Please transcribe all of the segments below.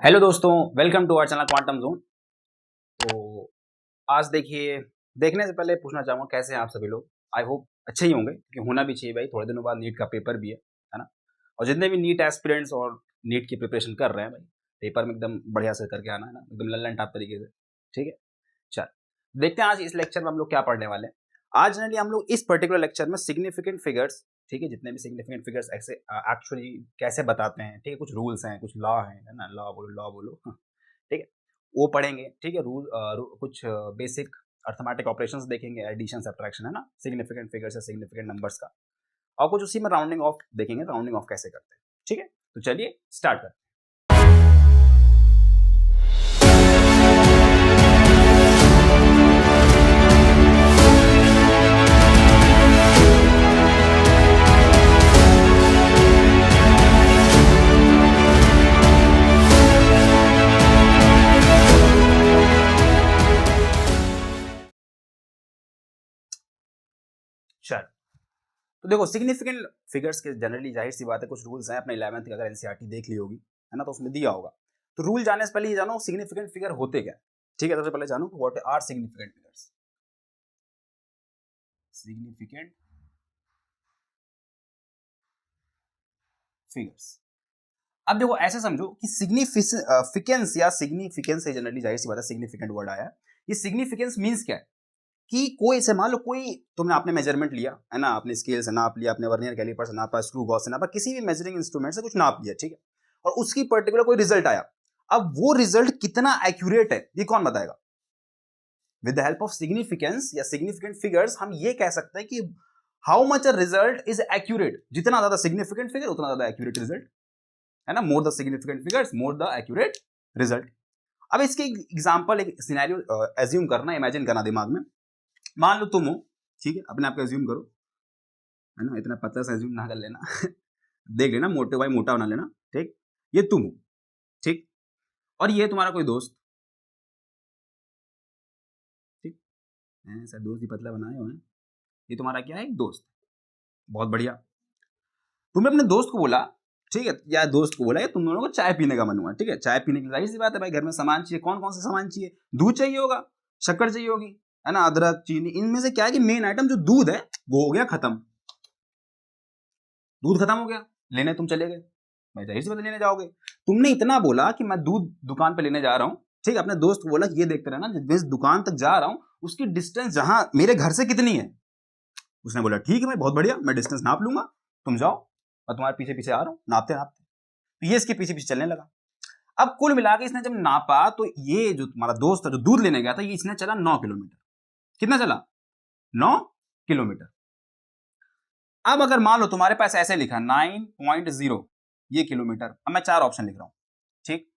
Hello दोस्तों, welcome to our channel quantum zone. तो आज देखिए, देखने से पहले पूछना चाहूँगा कैसे हैं आप सभी लोग। आई होप अच्छे ही होंगे क्योंकि होना भी चाहिए भाई, थोड़े दिनों बाद नीट का पेपर भी है ना। और जितने भी नीट एस्पिरेंट्स और नीट की प्रिपरेशन कर रहे हैं भाई, पेपर में एकदम बढ़िया से करके आना है ना, एकदम लल्लन टाप तरीके से। ठीक है, चल देखते हैं आज इस लेक्चर में हम लोग क्या पढ़ने वाले हैं। आज जनरली हम लोग इस पर्टिकुलर लेक्चर में सिग्निफिकेंट फिगर्स, ठीक है, जितने भी सिग्निफिकेंट फिगर्स ऐसे एक्चुअली कैसे बताते हैं, ठीक है, कुछ रूल्स हैं, कुछ लॉ है ना, लॉ बोलो हाँ, ठीक है, वो पढ़ेंगे। ठीक है, कुछ बेसिक अर्थमेटिक ऑपरेशंस देखेंगे, एडिशन सब्ट्रैक्शन है ना, सिग्निफिकेंट फिगर्स या सिग्निफिकेंट नंबर्स का, और कुछ उसी में राउंडिंग ऑफ देखेंगे, राउंडिंग ऑफ कैसे करते हैं। ठीक है, तो चलिए स्टार्ट करते हैं। चल, तो देखो सिग्निफिकेंट फिगर्स के जनरली जाहिर सी बात है कुछ रूल्स हैं, अपने 11th की अगर एनसीईआरटी देख ली होगी है ना, तो उसमें दिया होगा। तो रूल जाने से पहले ये जानो सिग्निफिकेंट फिगर होते क्या। ठीक है, सबसे पहले जानो what are significant figures. Significant figures, अब देखो ऐसे समझो कि सिग्निफिकेंस या सिग्निफिकेंस से जनरली जाहिर सी बात है सिग्निफिकेंट वर्ड आया है। ये सिग्निफिकेंस मींस क्या है कि कोई से मान लो कोई तुमने आपने मेजरमेंट लिया है ना, अपने स्केल से नाप लिया, अपने वर्नियर कैलिपर से नापा, स्क्रू गॉज से नापा, किसी भी मेजरिंग इंस्ट्रूमेंट से कुछ नाप लिया, ठीक है, और उसकी पर्टिकुलर कोई रिजल्ट आया। अब वो रिजल्ट कितना एक्यूरेट है ये कौन बताएगा। With the help of significance या सिग्निफिकेंट फिगर्स हम ये कह सकते हैं कि how much a result is accurate. जितना ज्यादा सिग्निफिकेंट फिगर उतना ज्यादा एक्यूरेट रिजल्ट है ना। More the significant figures more the accurate result. अब इसके एग्जांपल एक सिनेरियो एज्यूम करना, इमेजिन करना दिमाग में। मान लो तुम हो, ठीक है, अपने आप को एज्यूम करो है ना, इतना पतला सा एज्यूम ना कर लेना देख लेना, मोटे भाई मोटा बना लेना। ठीक, ये तुम हो, ठीक, और ये तुम्हारा कोई दोस्त, ठीक, ऐसा दोस्त ही पतला बनाए हुए हैं, ये तुम्हारा क्या है, एक दोस्त, बहुत बढ़िया। तुमने अपने दोस्त को बोला, ठीक है, या दोस्त को बोला या तुम दोनों को चाय पीने का मन हुआ, ठीक है, चाय पीने की जाहिर सी बात है भाई, घर में सामान चाहिए, कौन कौन से सामान चाहिए, दूध चाहिए होगा, शक्कर चाहिए होगी है ना, अदरक चीनी, इनमें से क्या है कि मेन आइटम जो दूध है वो हो गया खत्म। दूध खत्म हो गया, लेने तुम चले गए, भाई जाहिर सी बात है लेने जाओगे। तुमने इतना बोला कि मैं दूध दुकान पे लेने जा रहा हूँ, ठीक है, अपने दोस्त को बोला कि ये देखते रहना जिस दुकान तक जा रहा हूँ उसकी डिस्टेंस जहां मेरे घर से कितनी है। उसने बोला ठीक है भाई, बहुत बढ़िया, मैं डिस्टेंस नाप लूंगा, तुम जाओ, मैं तुम्हारे पीछे पीछे आ रहा हूँ नापते नापते। तो ये इसके पीछे पीछे चलने लगा। अब कुल मिला के इसने जब नापा तो ये जो तुम्हारा दोस्त था जो दूध लेने गया था, ये इसने चला 9 किलोमीटर। कितना चला, 9 किलोमीटर। अब अगर मान लो तुम्हारे पास ऐसे लिखा 9.0 ये किलोमीटर, अब मैं 4 ऑप्शन लिख रहा हूं, ठीक,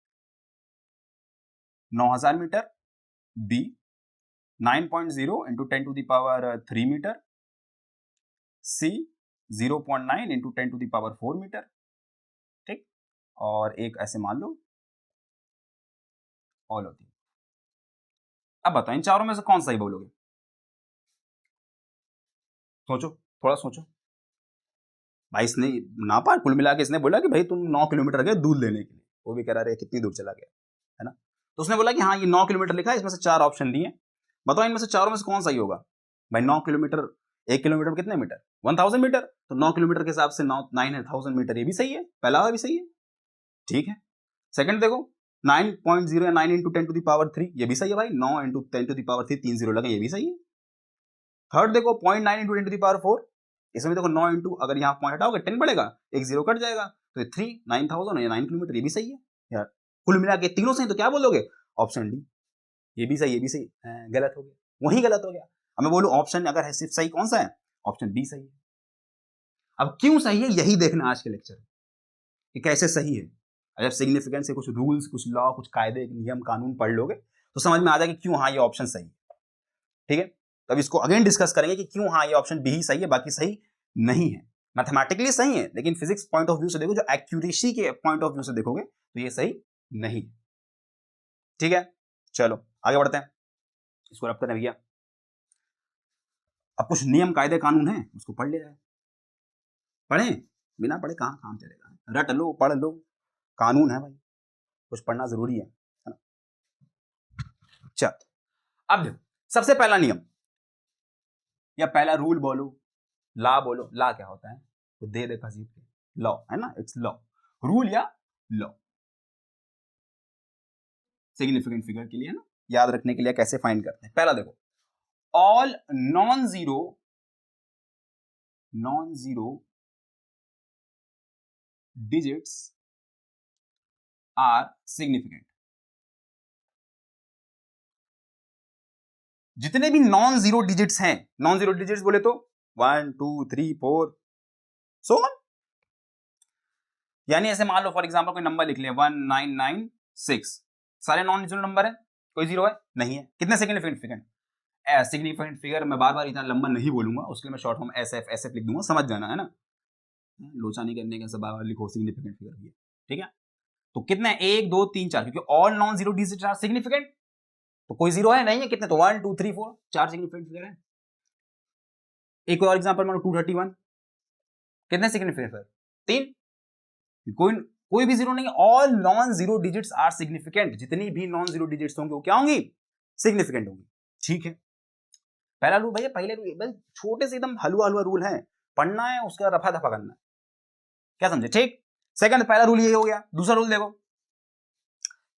9000 मीटर, बी 9.0 इंटू 10⁻³ मीटर, सी 0.9 इंटू 10⁻⁴ मीटर, ठीक, और एक ऐसे मान लो ऑल होती है। अब बताओ इन चारों में से कौन सही बोलोगे, सोचो, थोड़ा सोचो। भाई इसने नापा, कुल मिला के इसने बोला कि भाई तुम 9 किलोमीटर गए दूध लेने के लिए, वो भी कह रहा है कितनी दूर चला गया है ना। तो उसने बोला कि हाँ ये 9 किलोमीटर लिखा है, इसमें से 4 ऑप्शन दिए, बताओ इनमें से चारों में से कौन सही होगा। भाई 9 किलोमीटर, 1 किलोमीटर में कितने मीटर, 1000 मीटर, तो 9 किलोमीटर के हिसाब से 9,000 मीटर, ये भी सही है, पहला वाला भी सही है, ठीक है। सेकंड देखो 9.0 या 9 इंटू 10⁻³ ये भी सही है भाई, 9 इंटू 10⁻³ 3 जीरो लगे, ये भी सही है। थर्ड देखो 0.9 इंटू 10⁻⁴, इसमें देखो 9 इंटू, अगर यहाँ पॉइंट हटाओगे 10 बढ़ेगा, एक जीरो कट जाएगा, तो ये 3 9,000 या 9 किलोमीटर, ये भी सही है यार। कुल मिला के तीनों सही, तो क्या बोलोगे, ऑप्शन डी, ये भी सही ये भी सही, गलत हो गया, वही गलत हो गया। अब मैं बोलूं ऑप्शन अगर है सिर्फ सही कौन सा है, ऑप्शन बी सही है। अब क्यों सही है यही देखना आज के लेक्चर में कि कैसे सही है। अगर सिग्निफिकेंस से कुछ रूल्स, कुछ लॉ, कुछ कायदे, नियम, कानून पढ़ लोगे तो समझ में आ जाएगा क्यों हाँ ये ऑप्शन सही है, ठीक है। तब इसको अगेन डिस्कस करेंगे कि क्यों हाँ ये ऑप्शन बी ही सही है, बाकी सही नहीं है। मैथमेटिकली सही है लेकिन फिजिक्स पॉइंट ऑफ व्यू से देखो, जो एक्यूरेसी के पॉइंट ऑफ व्यू से देखोगे तो ये सही नहीं, ठीक है। चलो आगे बढ़ते हैं, इसको रब करें भैया। अब कुछ नियम, कायदे, कानून है, उसको पढ़ ले जाए, पढ़ें, बिना पढ़े कहाँ काम चलेगा, रट लो, पढ़ लो, कानून है भाई। कुछ पढ़ना जरूरी है ना। चल अब देखो, सबसे पहला नियम या पहला रूल बोलो, ला बोलो, ला क्या होता है, तो दे देखा जीत के, लॉ है ना, इट्स लॉ, रूल या लॉ, सिग्निफिकेंट फिगर के लिए ना, याद रखने के लिए कैसे फाइंड करते हैं। पहला देखो, all non zero digits are significant. जितने भी नॉन जीरो डिजिट्स हैं, नॉन जीरो डिजिट्स बोले तो 1 2 3 4 सो ऑन, यानी ऐसे मान लो फॉर एग्जांपल कोई नंबर लिख लिया 1996, सारे नॉन जीरो नंबर है, कोई जीरो है नहीं है, कितने सिग्निफिकेंट फिगर, सिग्निफिकेंट फिगर मैं बार बार इतना लंबा नहीं बोलूंगा, उसके लिए मैं शॉर्ट फॉर्म एसएफ लिख दूंगा, समझ जाना है ना, लोचा नहीं करने का, सब लिखो सिग्निफिकेंट फिगर भी है, ठीक है। तो कितने, 1 2 3 4, क्योंकि all non zero digits are significant, तो कोई जीरो है नहीं है, कितने, तो 1 2 3 4, 4 सिग्निफिकेंट फिगर है। एक और एग्जांपल मानो 231, कितने सिग्निफिकेंट फिगर, 3, कोई कोई भी जीरो नहीं, all non zero digits are significant, जितनी भी नॉन जीरो डिजिट्स होंगे वो क्या होंगी, सिग्निफिकेंट होंगी, ठीक है। पहला रूल भैया, पहले रूल भाई छोटे से एकदम हलवा हलवा रूल है, पढ़ना है उसका रफा दफा करना है, क्या समझे, ठीक। सेकंड, पहला रूल ये हो गया। दूसरा रूल देखो,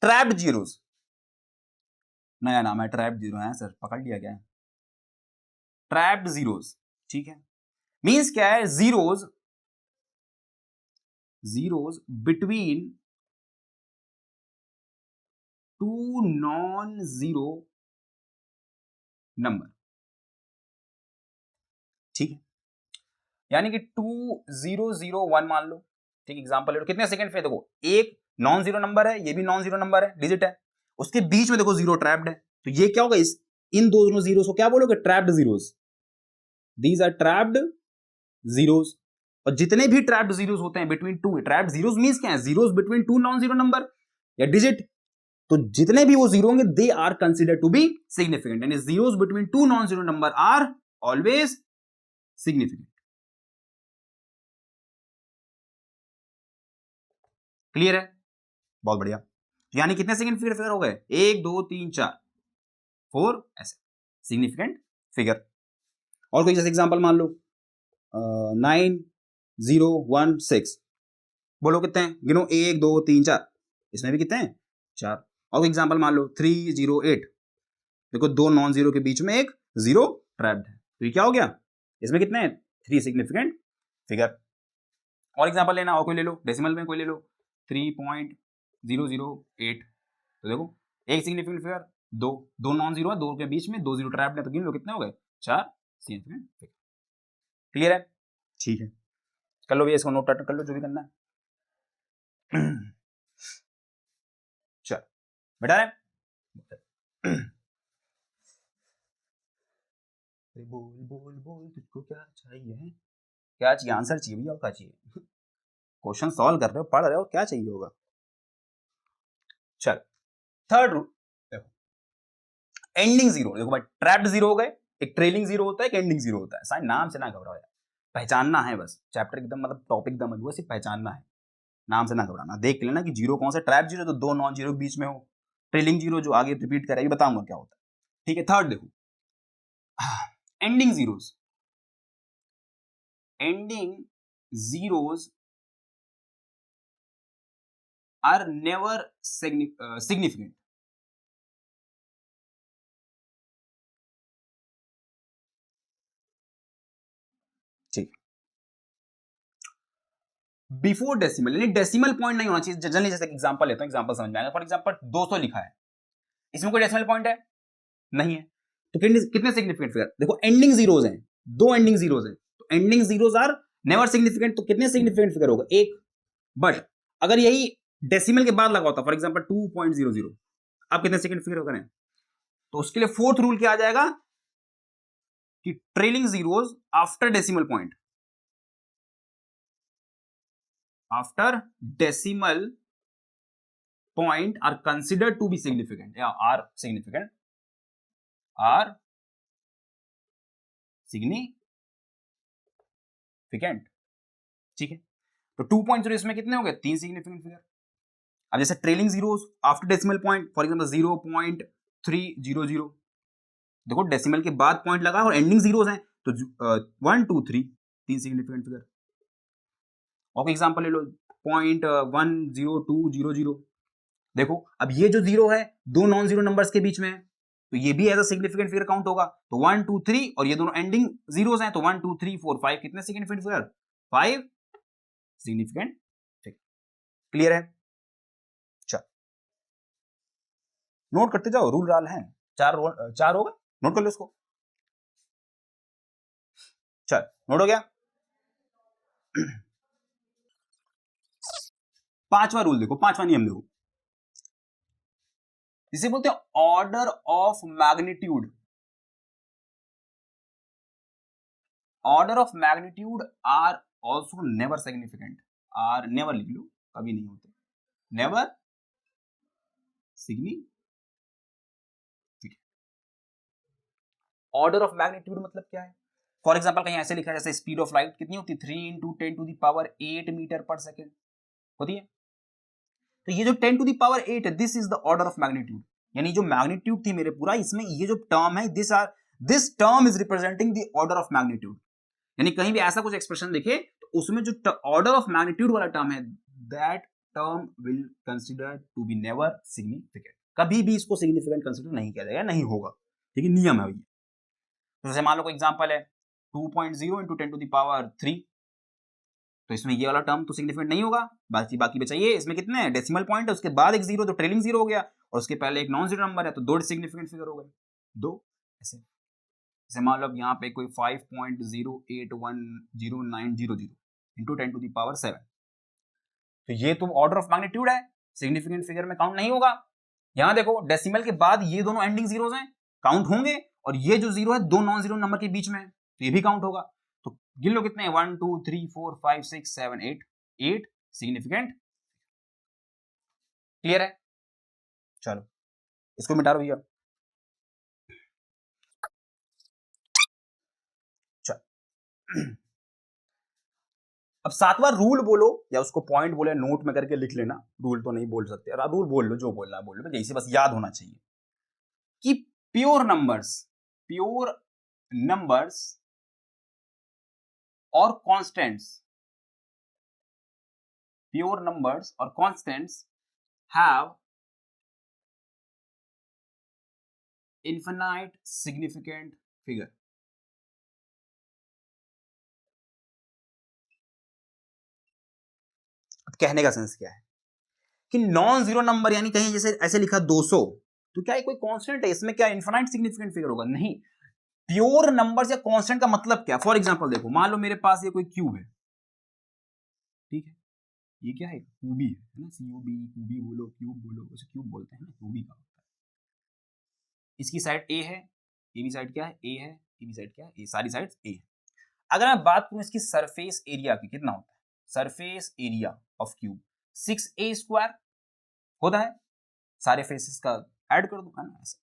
ट्रैप्ड जीरोस, नया नाम है ट्रैप्ड जीरो है सर, पकड़ लिया क्या, ट्रैप्ड जीरोस, ठीक है, मींस क्या है, zeros between two non zero number, ठीक है, यानी कि 2001 मान लो, ठीक, एग्जांपल ले लो, कितने सेकंड पे देखो, एक नॉन जीरो नंबर है, ये भी नॉन जीरो नंबर है, डिजिट है, उसके बीच में देखो जीरो ट्रैप्ड है, तो ये क्या होगा, इस इन दोनों जीरोस को क्या बोलोगे, trapped zeros, these are trapped zeros. और जितने भी ट्रैप्ड जीरोस होते हैं between two, trapped zeros means क्या है, zeros between two non zero number या डिजिट, तो जितने भी वो जीरो होंगे they are considered to be significant, यानी zeros between two non zero number are always significant. Clear है, बहुत बढ़िया। यानी कितने सिग्निफिकेंट फिगर हो गए, 1 2 3 4 4, ऐसे सिग्निफिकेंट फिगर। और कोई जैसे एग्जांपल मान लो 9016, बोलो कितने हैं, गिनो, 1 2 3 4, इसमें भी कितने हैं, 4। और कोई एग्जांपल मान लो 308, देखो दो नॉन जीरो के बीच में एक जीरो ट्रैप्ड है, तो ये क्या हो गया, इसमें कितने हैं, 3 सिग्निफिकेंट फिगर। और एग्जांपल लेना, और कोई ले लो, डेसिमल में कोई ले लो, 3.008, तो देखो एक सिग्निफिकेंट फिगर, दो दो नॉन जीरो है, दो के बीच में दो जीरो ट्रैप्ड है, तो गिन लो कितने हो गए, 4 सिग्निफिकेंट फिगर। क्लियर है, ठीक है, कर लो भैया, इसको नोट कर लो जो भी करना है। चल बेटा है, बोल बोल बोल तुझको क्या चाहिए, क्या चाहिए, आंसर चाहिए भैया, और क्या चाहिए, क्वेश्चन सॉल्व कर रहे हो, पढ़ रहे हो, क्या चाहिए होगा। चल थर्ड रूल देखो, एंडिंग जीरो, देखो भाई ट्रैप्ड जीरो हो गए, एक ट्रेलिंग जीरो होता है, एक एंडिंग जीरो होता है, साइन नाम से ना घबराओ यार, पहचानना है बस, चैप्टर एकदम मतलब टॉपिक एकदम अधूरा, सिर्फ पहचानना है, नाम से ना घबराना, देख लेना कि जीरो कौन सा, ट्रैप जीरो तो दो नॉन जीरो के बीच में हो, ट्रेलिंग जीरो जो आगे रिपीट करेगी, बताऊंगा क्या होता है, ठीक है। थर्ड देखो, ending zeros, ending zeros are never significant, ठीक, बिफोर डेसिमल, यानी डेसिमल पॉइंट नहीं होना चाहिए, जनरली जैसे एग्जांपल लेता हूं, एग्जांपल समझ में आएगा, फॉर एग्जांपल 200 लिखा है, इसमें कोई डेसिमल पॉइंट है नहीं है, तो कितने सिग्निफिकेंट फिगर, देखो एंडिंग जीरोस हैं, दो एंडिंग जीरोस हैं, तो ending zeros are never significant, तो कितने सिग्निफिकेंट फिगर होगा, एक। बट अगर यही डेसिमल के बाद लगा होता, फॉर एग्जांपल 2.00, अब कितने सिग्निफिकेंट होगा, तो उसके लिए फोर्थ रूल क्या आ जाएगा, कि trailing zeros after decimal point, after decimal point are considered to be significant, या are significant, are significant, ठीक है। तो 2.0 इसमें कितने हो गए, 3 सिग्निफिकेंट फिगर। अब जैसे trailing zeros after decimal point, for example 0.300, देखो डेसिमल के बाद पॉइंट लगा और एंडिंग जीरोस हैं, तो 1 2 3 तीन सिग्निफिकेंट फिगर। और एग्जांपल ले लो 0.10200, देखो अब ये जो जीरो है दो नॉन जीरो नंबर्स के बीच में है, तो ये भी as a significant figure count होगा। तो 1 2 3 और ये दोनों एंडिंग जीरोस हैं, तो 1 2 3 4 5 कितने significant figure? 5 significant figure. Clear है? चल नोट करते जाओ, रूल राल है, चार हो गए, नोट कर लो इसको। चल नोट हो गया। पांचवा रूल देखो, पांचवा नियम देखो, इसे बोलते हैं order of magnitude. Order of magnitude are also never significant, are never लिख लो, कभी नहीं होते, never significant. Order of magnitude मतलब क्या है? फॉर एग्जांपल कहीं ऐसे लिखा है जैसे स्पीड ऑफ लाइट कितनी होती है? 3 × 10⁸ मीटर पर सेकेंड होती है। तो ये जो 10⁸ है, this is the order of magnitude, यानी जो मैग्नीट्यूड थी मेरे पूरा, इसमें ये जो टर्म है, this term is representing the order of magnitude. यानी कहीं भी ऐसा कुछ एक्सप्रेशन लिखे तो उसमें जो ऑर्डर ऑफ मैग्नीट्यूड वाला टर्म है, that term will consider to be never significant, कभी भी इसको सिग्निफिकेंट कंसिडर नहीं किया जाएगा, नहीं होगा, ठीक है, नियम है। तो जैसे मान लो कोई एग्जांपल है 2.0 × 10⁻3, तो इसमें ये वाला टर्म तो सिग्निफिकेंट नहीं होगा, बाकी बचा ये, इसमें कितने हैं? डेसिमल पॉइंट है, उसके बाद एक जीरो तो ट्रेलिंग जीरो हो गया, और उसके पहले एक नॉन जीरो नंबर है, तो दो सिग्निफिकेंट फिगर हो गए, दो ऐसे। जैसे मान लो यहाँ पे कोई 5.081090 × 10⁻7, तो ये तो ऑर्डर ऑफ मैग्नीट्यूड है, सिग्निफिकेंट फिगर में काउंट नहीं होगा। यहाँ देखो डेसिमल के बाद ये दोनों एंडिंग जीरोस हैं, काउंट होंगे, और ये जो जीरो है दो नॉन जीरो नंबर के बीच में है, तो ये भी काउंट होगा। तो गिन लो कितने हैं? 1 2 3 4 5 6 7 8 सिग्निफिकेंट। क्लियर है? चलो इसको मिटा दो भैया। चल अब सातवां रूल बोलो, या उसको पॉइंट बोले, नोट में करके लिख लेना, रूल तो नहीं बोल सकते, और रूल बोल लो, जो बोलना है बोल लो, जैसे बस याद होना चाहिए कि प्योर नंबर्स और constants have infinite significant figure। अब कहने का सेंस क्या है कि नॉन जीरो नंबर, यानी कहीं जैसे ऐसे लिखा 200, तो क्या कोई कांस्टेंट है? इसमें क्या इनफाइनाइट सिग्निफिकेंट फिगर होगा? नहीं। प्योर नंबर्स या कांस्टेंट का मतलब क्या? फॉर एग्जांपल देखो, मान लो मेरे पास ये कोई क्यूब है, ठीक है, ये क्या है? क्यूबी है ना, CUB, क्यूबी बोलो, क्यूब बोलो, उसे क्यूब बोलते हैं ना, क्यूबी का होता है। इसकी साइड ए है, ये भी साइड क्या है? ए है, ये भी साइड क्या है? ये सारी साइड्स ए है। अगर मैं बात करूं इसकी सरफेस एरिया की, कितना होता है? Surface area of cube 6a² होता है, सारे फेसेस का ऐड कर दो, है ना ऐसे।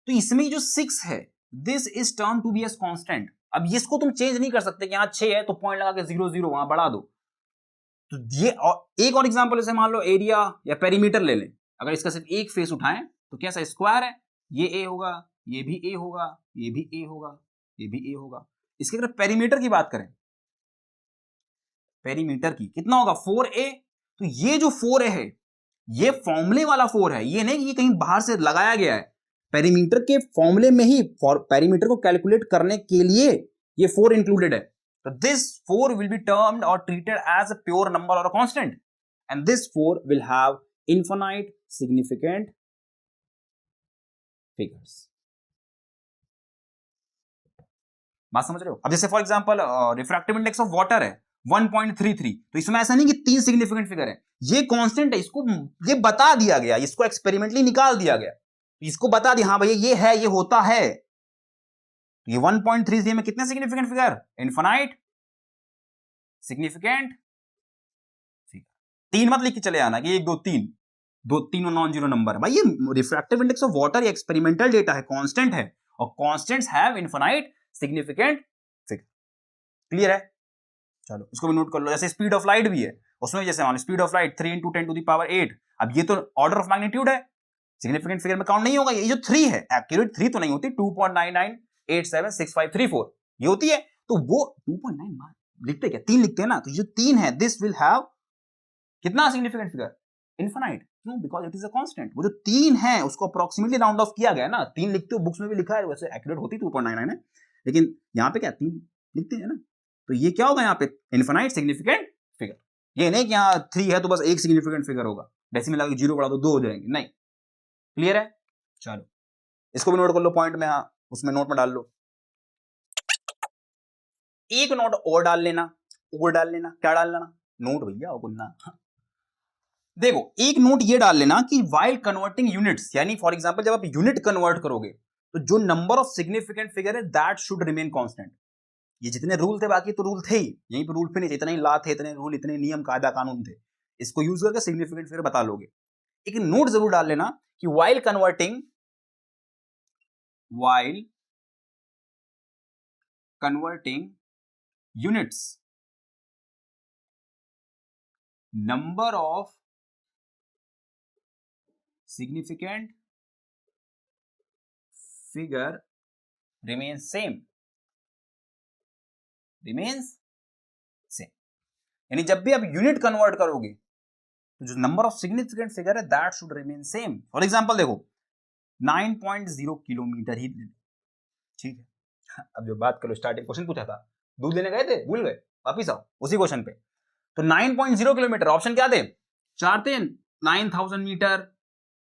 तो इसमें जो 6 है, this is term to be as constant. अब इसको तुम चेंज नहीं कर सकते कि यहां 6 है तो पॉइंट लगा के 0 0 वहां बढ़ा दो। तो ये एक और एग्जांपल, जैसे मान लो एरिया या पेरीमीटर ले लें, अगर इसका सिर्फ एक फेस उठाएं तो कैसा स्क्वायर है, ये ए होगा, ये भी ए होगा, ये भी ए होगा, ये भी ए होगा। इसके अगर पेरीमीटर की बात करें, पेरीमीटर की कितना होगा? 4a। तो ये जो 4a है, ये फॉर्मूले वाला 4 है, ये नहीं कि ये कहीं बाहर से लगाया गया है, पेरीमीटर के फॉर्मूले में ही पेरीमीटर को कैलकुलेट करने के लिए ये 4 इंक्लूडेड है। तो this 4 will be termed or treated as a pure number or a constant, and this 4 will have infinite significant figures। बात समझ रहे हो? अब जैसे for example refractive index of water है 1.33, तो इसमें ऐसा नहीं कि 3 सिग्निफिकेंट फिगर है, ये कांस्टेंट है, इसको ये बता दिया गया, इसको एक्सपेरिमेंटली निकाल दिया गया, इसको बता दिया हाँ भैया ये है, ये होता है। ये 1.33 में कितने significant figure? Infinite significant figure. 3 मत लिख के चले आना कि 1 2 3, दो तीनों नॉन जीरो नंबर है भाई, ये रिफ्रैक्टिव इंडेक्स ऑफ वाटर ये एक्सपेरिमेंटल डेटा है, कांस्टेंट है, और constants have infinite significant figure. Clear है? चलो इसको भी नोट कर लो। जैसे स्पीड ऑफ लाइट भी है उसमें जैसे मान लो स्पीड ऑफ लाइट 3 × 10⁸ अब ये तो ऑर्डर ऑफ मैग्नीट्यूड है, सिग्निफिकेंट फिगर में काउंट नहीं होगा। ये जो 3 है एक्यूरेट 3 तो नहीं होती, 2.99876534 ये होती है, तो वो 2.9 लिखते क्या 3 लिखते हैं ना, तो जो 3 है दिस विल हैव कितना सिग्निफिकेंट फिगर इनफिनाइट, क्यों because it is a constant. वो जो 3 है उसको अप्रोक्सीमेटली राउंड ऑफ किया गया ना, 3 लिखते हो बुक्स में भी लिखा है, वैसे एक्यूरेट होती 2.99 है, लेकिन यहाँ पे क्या 3 लिखते हैं ना, तो ये क्या होगा यहाँ पे इनफिनाइट सिग्निफिकेंट फिगर। ये नहीं कि यहाँ 3 है तो बस एक सिग्निफिकेंट फिगर होगा, डेसिमल आगे 0 बढ़ा दो 2 हो जाएंगे, नहीं। क्लियर है, चलो इसको भी नोट कर लो पॉइंट में, हाँ उसमें नोट में डाल लो। एक नोट और डाल लेना, क्या डाल लेना नोट भैया और बोलना। देखो एक नोट ये डाल लेना कि व्हाइल कन्वर्टिंग यूनिट्स, यानी फॉर एग्जांपल जब आप यूनिट कन्वर्ट करोगे तो जो नंबर ऑफ सिग्निफिकेंट फिगर है दैट शुड रिमेन कांस्टेंट। ये जितने रूल थे बाकी तो रूल थे ही, यहीं पे रूल फिनिश, इतने ही ला थे, इतने रूल, इतने नियम कायदा कानून थे, इसको यूज करके सिग्निफिकेंट फिगर बता लोगे। एक नोट जरूर डाल लेना कि while converting units number of significant figure remains same, यानी जब भी आप यूनिट कन्वर्ट करोगे तो जो नंबर ऑफ सिग्निफिकेंट फिगर है that should remain same. For example देखो 9.0 किलोमीटर ही, ठीक है। अब जो बात करो स्टार्टिंग क्वेश्चन पूछा था, दूध लेने गए थे भूल गए, वापिस आओ उसी क्वेश्चन पे। तो 9.0 किलोमीटर ऑप्शन क्या थे, 4 थे, 9000 metre,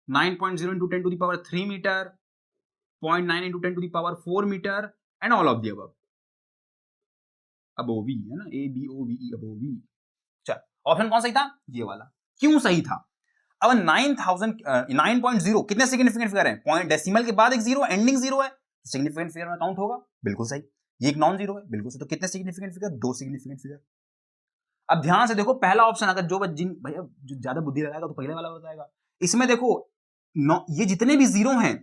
9.0 into 10 to the power 3 meter, 0.9 into 10 to the power 4 meter and all of the above. above है ना, ABOVE above। चल ऑप्शन कौन सही था, ये वाला। क्यों सही था, अब 9.0 कितने सिग्निफिकेंट फिगर है, पॉइंट डेसिमल के बाद एक जीरो, एंडिंग जीरो है, तो सिग्निफिकेंट फिगर में काउंट होगा, बिल्कुल सही। ये एक नॉन जीरो है, बिल्कुल सही। तो कितने सिग्निफिकेंट फिगर, 2 सिग्निफिकेंट फिगर। अब ध्यान से देखो पहला ऑप्शन, अगर जो भैया जो ज्यादा बुद्धि लगाएगा तो पहले वाला बताएगा। इसमें देखो ये जितने भी जीरो हैं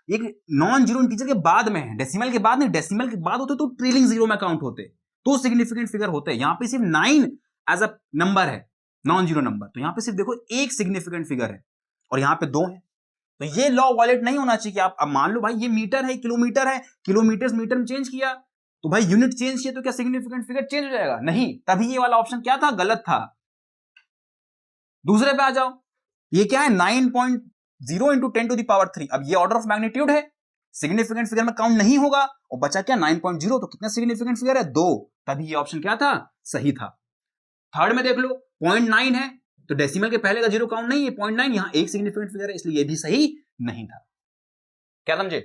एक नॉन जीरो इंटीजर के बाद में है, डेसिमल के बाद नहीं, डेसिमल के बाद होते तो ट्रेलिंग जीरो में काउंट होते, तो सिग्निफिकेंट फिगर होते हैं। यहां पे सिर्फ 9 एज अ नंबर है, नॉन जीरो नंबर, तो यहां पे सिर्फ देखो एक सिग्निफिकेंट फिगर है और यहां पे 2 है। तो ये लॉ वॉलेट नहीं होना चाहिए कि आप अब मान लो भाई ये मीटर है, किलोमीटर है, किलोमीटर मीटर में चेंज किया तो भाई यूनिट चेंज किया तो क्या सिग्निफिकेंट फिगर चेंज हो जाएगा, नहीं। तभी ये वाला ऑप्शन क्या था, गलत था। दूसरे पे आ जाओ, ये क्या है 9.0 into 10 to the power 3। अब ये ऑर्डर ऑफ मैग्नीट्यूड है, सिग्निफिकेंट फिगर में काउंट नहीं होगा, और बचा क्या 9.0, तो कितना सिग्निफिकेंट फिगर है 2, तभी ये ऑप्शन क्या था, सही था। थर्ड में देख लो 0.9 है तो डेसिमल के पहले का जीरो काउंट नहीं है, 0.9 यहां एक सिग्निफिकेंट फिगर है, इसलिए ये भी सही नहीं था। क्या समझे,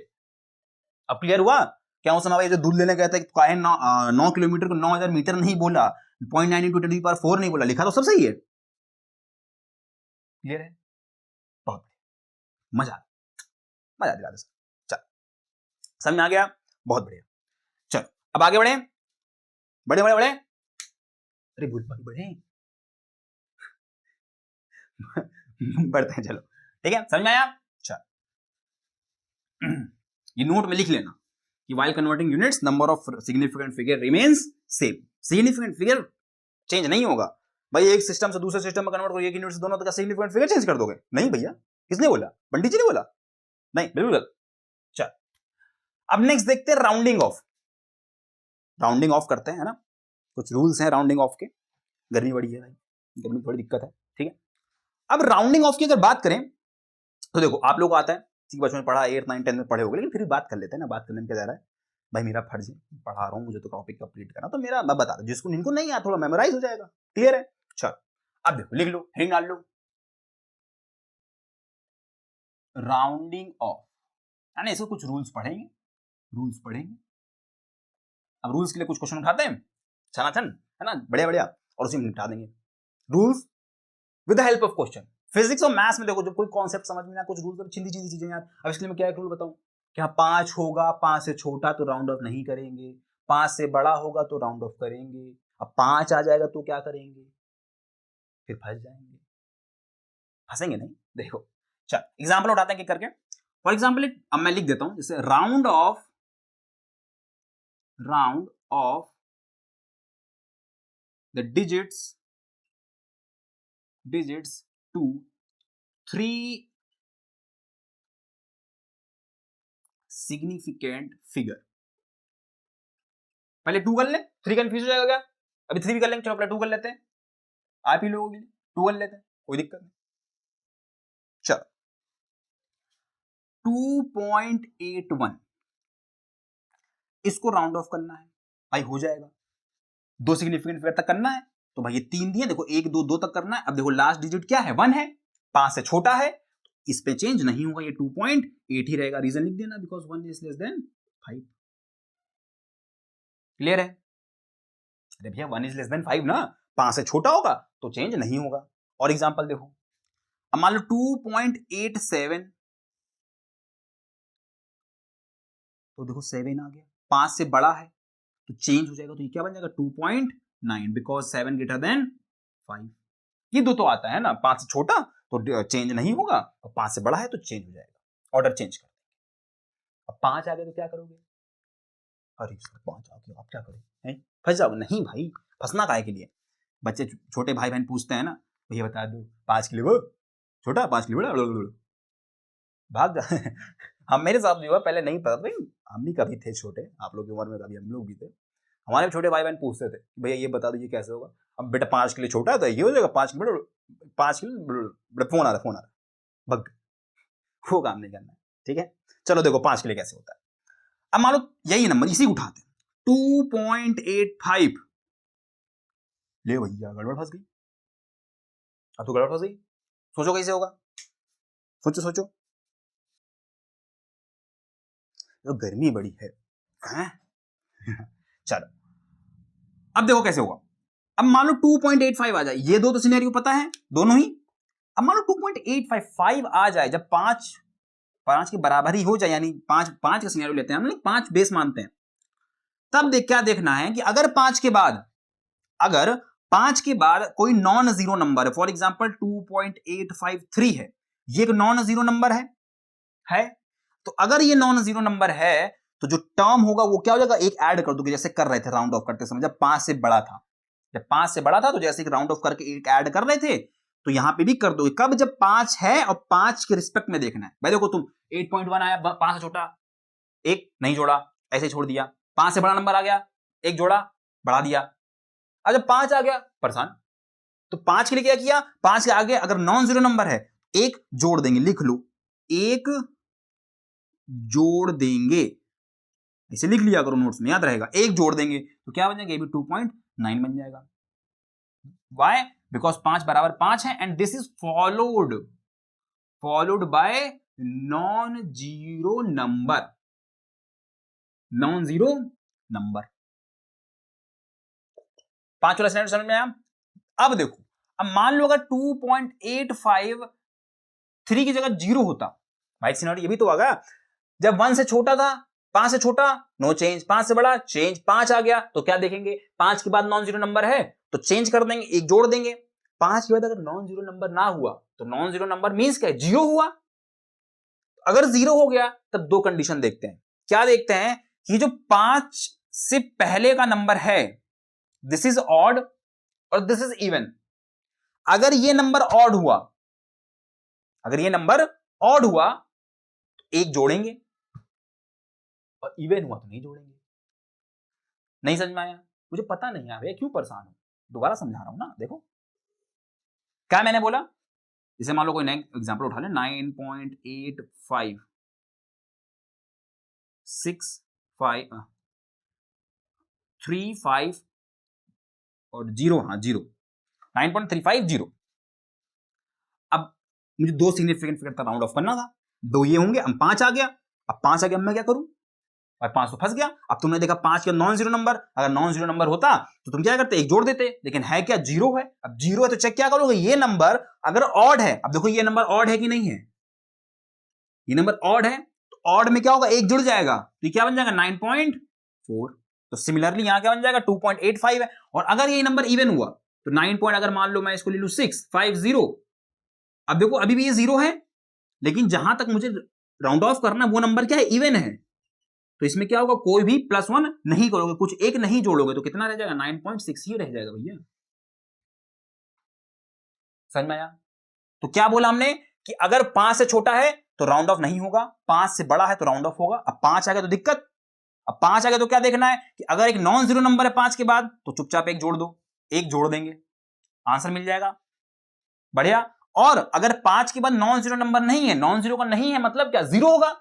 अब क्लियर हुआ। क्या उस समय जो दूध लेने गए थे 9 किलोमीटर को 9000 मीटर नहीं बोला, 0.9 into 10 to the power 4 नहीं बोला, लिखा तो सब सही है। क्लियर है, बहुत मजा दिला दे। चल समझ में आ गया, बहुत बढ़िया। चलो अब आगे बढ़े, बड़े अरे भूल बढ़े बढ़ते हैं, चलो ठीक है, समझ में आया। चल ये नोट में लिख लेना कि while converting units number of significant figure remains same, significant figure change नहीं होगा। भाई एक सिस्टम से दूसरे सिस्टम में कन्वर्ट करो, एक यूनिट से दोनों, तो क्या सिग्निफिकेंट फिगर चेंज कर दोगे, नहीं भैया। किसने बोला, पंडित जी ने बोला, नहीं बिल्कुल। चल अब नेक्स्ट देखते हैं राउंडिंग ऑफ। राउंडिंग ऑफ करते हैं, है ना, कुछ रूल्स हैं राउंडिंग ऑफ के। गर्मी बड़ी है भाई, गर्मी थोड़ी दिक्कत है, ठीक है। अब राउंडिंग ऑफ की अगर बात करें तो देखो आप लोग को आता है, ठीक, बचपन में पढ़ा, 8, 9, 10 में पढ़े होंगे, लेकिन फिर भी बात कर लेते हैं ना। बात करने में क्या जा रहा है भाई, मेरा फर्ज है, पढ़ा रहा हूं, मुझे तो टॉपिक कंप्लीट करना, तो मेरा मैं बता दूं, जिसको इनको नहीं आया थोड़ा मेमोराइज हो जाएगा। क्लियर है, चल अब देखो लिख लो, हेडिंग डाल लो, राउंडिंग ऑफ, यानी इसको कुछ रूल्स पढ़ेंगे। अब रूल्स के लिए कुछ क्वेश्चन उठाते हैं, छनाछन, है ना, बढ़िया, और उसी में निपटा देंगे। Rules with the help of question. Physics और मैथ्स में देखो जब कोई कॉन्सेप्ट समझ में ना, कुछ रूल्स चिंदी चीजें यार। अब इसलिए मैं क्या एक रूल बताऊं, क्या 5 होगा, 5 से छोटा तो राउंड ऑफ नहीं करेंगे, 5 से बड़ा होगा तो राउंड ऑफ करेंगे, अब 5 आ जाएगा तो क्या करेंगे, फिर फंस जाएंगे। फंसेंगे नहीं, देखो चल एग्जाम्पल उठाते हैं करके। फॉर एग्जाम्पल अब मैं लिख देता हूं, जैसे round off the digits digits to 3 significant figure। पहले 2 कर ले, 3 कंफ्यूज हो जाएगा क्या? अभी 3 भी कर लेंगे, चलो पहले 2 कर लेते हैं, आप ही लोगों के लिए 2 कर लेते हैं, कोई दिक्कत नहीं। चलो 2.81 इसको राउंड ऑफ करना है भाई, हो जाएगा। 2 सिग्निफिकेंट फिगर तक करना है तो भाई ये 3 दिए, देखो 1 2 2 तक करना है। अब देखो लास्ट डिजिट क्या है, 1 है, 5 से छोटा है, इस पे चेंज नहीं होगा, ये 2.8 ही रहेगा। रीजन लिख देना, because 1 is less than 5। Clear है? अरे भैया 1 इज लेस देन 5 ना, 5 से छोटा होगा तो चेंज नहीं होगा। और एग्जांपल देखो, अब मान लो 2.87 तो देखो 7 आ गया, 5 से बड़ा है तो चेंज हो जाएगा, तो ये क्या बन जाएगा 2.9, बिकॉज 7 ग्रेटर देन 5। ये दो तो आता है ना, 5 से छोटा तो चेंज नहीं होगा, और 5 से बड़ा है तो चेंज हो जाएगा, ऑर्डर चेंज कर देंगे। अब 5 आ गया तो क्या करोगे? अरे सर 5 आ गया, आप क्या करें? फंस जाओगे? नहीं भाई, फंसना काहे के लिए? बच्चे छोटे भाई बहन पूछते हैं ना, भैया बता दो 5 के लिए वो छोटा, 5 के लिए बड़ा, भाग जा। हम मेरे साथ भी हुआ, पहले नहीं पता भाई, हम भी कभी थे छोटे, आप लोग की उम्र में कभी हम लोग भी थे, हमारे छोटे भाई बहन पूछते थे भैया ये बता दो ये कैसे होगा। अब बेटा 5 के लिए छोटा है तो ये हो जाएगा, 5 के लिए 5 के लिए फोन आ रहा भग, वो काम नहीं करना है, ठीक है। चलो देखो 5 के लिए कैसे होता है। अब मान लो यही नंबर इसी उठाते हैं 2.85, ले भैया गड़बड़ फंस गई, अब तो गड़बड़ फंस गई, सोचो कैसे होगा, सोचो सोचो, तो गर्मी बड़ी है, हैं? चलो अब देखो कैसे होगा। अब मान लो 2.85 आ जाए, ये दो तो सिनेरियो पता है दोनों ही। अब मान लो 2.855 आ जाए, जब 5 के बराबर ही हो जाए, यानी 5 का सिनेरियो लेते हैं हम लोग, 5 बेस मानते हैं, तब क्या देखना है कि अगर 5 के बाद कोई नॉन जीरो नंबर है, फॉर एग्जांपल 2.853 है, ये एक नॉन जीरो नंबर है, तो अगर ये नॉन जीरो नंबर है तो जो टर्म होगा वो क्या हो जाएगा, एक ऐड कर दोगे, जैसे कर रहे थे राउंड ऑफ करते समय, जब 5 से बड़ा था तो जैसे राउंड ऑफ करके एक ऐड कर रहे थे, तो यहां पे भी कर दोगे। कब? जब 5 है और 5 के रिस्पेक्ट में देखना है भाई। देखो तुम 8.1 आया, 5 से छोटा, एक नहीं जोड़ा, ऐसे छोड़ दिया, 5 से बड़ा नंबर आ गया, एक जोड़ा, बढ़ा दिया। अब जब 5 आ गया परेशान, तो 5 के लिए क्या किया, 5 के आगे अगर नॉन जीरो नंबर है एक जोड़ देंगे, लिख लो, एक जोड़ देंगे, इसे लिख लिया करो नोट्स में, याद रहेगा, एक जोड़ देंगे तो क्या बन जाएगा, ये भी 2.9 बन जाएगा। वाई? बिकॉज 5 बराबर 5 है, and this is followed by non zero number. 5 वाला स्टैंडर्ड समझ में आया? अब देखो, अब मान लो अगर 2.853 की जगह 0 होता, भाई सिनेरियो ये भी तो आगा, जब 1 से छोटा था, 5 से छोटा नो चेंज, 5 से बड़ा चेंज, 5 आ गया तो क्या देखेंगे, 5 के बाद नॉन जीरो नंबर है तो चेंज कर देंगे, एक जोड़ देंगे। 5 के बाद अगर नॉन जीरो नंबर ना हुआ तो नॉन जीरो नंबर मींस क्या है, 0 हुआ। अगर 0 हो गया तब दो कंडीशन देखते हैं, क्या देखते हैं कि जो 5 से पहले का नंबर है दिस इज ऑड और दिस इज इवन। अगर ये नंबर ऑड हुआ तो एक जोड़ेंगे, और इवन हुआ तो नहीं जोड़ेंगे। नहीं समझ में आया? मुझे पता नहीं आ रहा क्यों परेशान हूं, दोबारा समझा रहा हूं ना। देखो क्या मैंने बोला, जैसे मान लो कोई नया एग्जांपल उठा ले, 9.85 6.5 और 0, हाँ 0, 9.350। अब मुझे दो सिग्निफिकेंट फिगर तक राउंड ऑफ करना था, दो ये होंगे, अब 5 आ गया, अब मैं क्या करूं, और 5 तो फंस गया। अब तुमने देखा 5 का नॉन जीरो नंबर, अगर नॉन जीरो नंबर होता तो तुम क्या करते, एक जोड़ देते, लेकिन है क्या, 0 है। अब 0 है तो चेक क्या करोगे, ये नंबर अगर ऑड है, अब देखो ये नंबर ऑड है कि नहीं है, ये नंबर ऑड है तो ऑड में क्या होगा, एक जुड़ जाएगा, तो क्या बन जाएगा 9.4। तो सिमिलरली यहां क्या बन जाएगा 2.85 है। और अगर ये नंबर इवन हुआ तो 9 पॉइंट, अगर मान लो मैं इसको ले लू 650, अब देखो अभी भी ये 0 है, लेकिन जहां तक मुझे राउंड ऑफ करना वो नंबर क्या है, इवन है, तो इसमें क्या होगा, कोई भी +1 नहीं करोगे, कुछ एक नहीं जोड़ोगे, तो कितना रह जाएगा, 9.6 ही रह जाएगा भैया। समझ में आया? तो क्या बोला हमने कि अगर 5 से छोटा है तो राउंड ऑफ नहीं होगा, 5 से बड़ा है तो राउंड ऑफ होगा। अब 5 आ गया तो दिक्कत, अब 5 आ गया तो क्या देखना है कि अगर एक नॉन जीरो नंबर है 5 के बाद तो चुपचाप एक जोड़ दो, एक जोड़ देंगे, आंसर मिल जाएगा। बढ़िया। और अगर 5 के बाद नॉन जीरो नंबर नहीं है, नॉन जीरो का नहीं है मतलब क्या, जीरो होगा।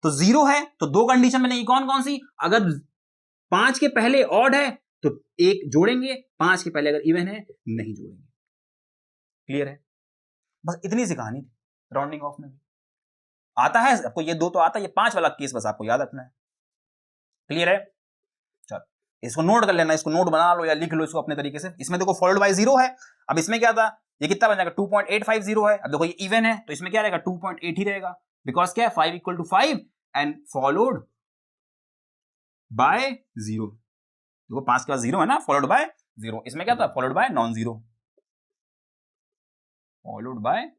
तो जीरो है तो दो कंडीशन में नहीं, कौन कौन सी, अगर 5 के पहले ऑड है तो एक जोड़ेंगे, 5 के पहले अगर इवन है नहीं जोड़ेंगे। क्लियर है? बस इतनी सी कहानी थी। राउंडिंग ऑफ में भी आता है आपको, ये दो तो आता है, ये 5 वाला केस बस आपको याद रखना है। क्लियर है? चलो इसको नोट कर लेना, इसको नोट बना लो या लिख लो इसको अपने तरीके से। इसमें देखो फॉलोड बाय जीरो है, अब इसमें क्या था, ये कितना बन जाएगा 2.850 है। अब देखो ये इवन है तो इसमें क्या रहेगा 2.8 ही रहेगा, बिकॉज क्या है 5 equal to 5 and followed by zero. देखो 5 के बाद जीरो है ना, फॉलोड बाय जीरो। इसमें क्या था, followed by non zero, followed by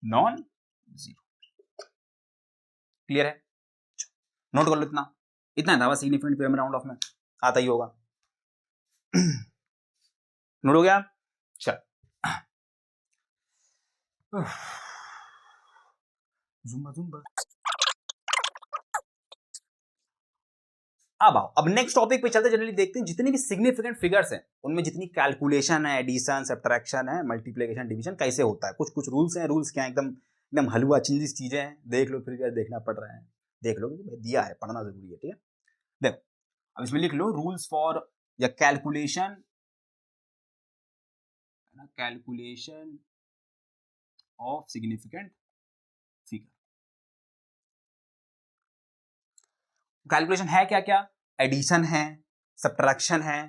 non zero. Clear है? नोट कर लो, इतना इतना था बस, सिग्निफिकेंट पेयर में राउंड ऑफ में आता ही होगा। नोट हो गया? चल ज़ुम्बा ज़ुम्बा। अब आओ, अब नेक्स्ट टॉपिक पे चलते, जनरली देखते हैं जितने भी सिग्निफिकेंट फिगर्स हैं उनमें जितनी कैलकुलेशन है, एडिशन, सब्ट्रैक्शन है, मल्टीप्लिकेशन, डिवीजन कैसे होता है। कुछ कुछ रूल्स हैं, रूल्स क्या है, एकदम एकदम हलवा चिल्ली चीजें हैं, देख लो, फिर क्या देखना पड़ रहा है, देख लो, दिया है, पढ़ना जरूरी है। ठीक है, देखो अब इसमें लिख लो रूल्स फॉर या calculation, calculation of significant figure. Calculation है क्या क्या, एडिशन है, सब्ट्रैक्शन है,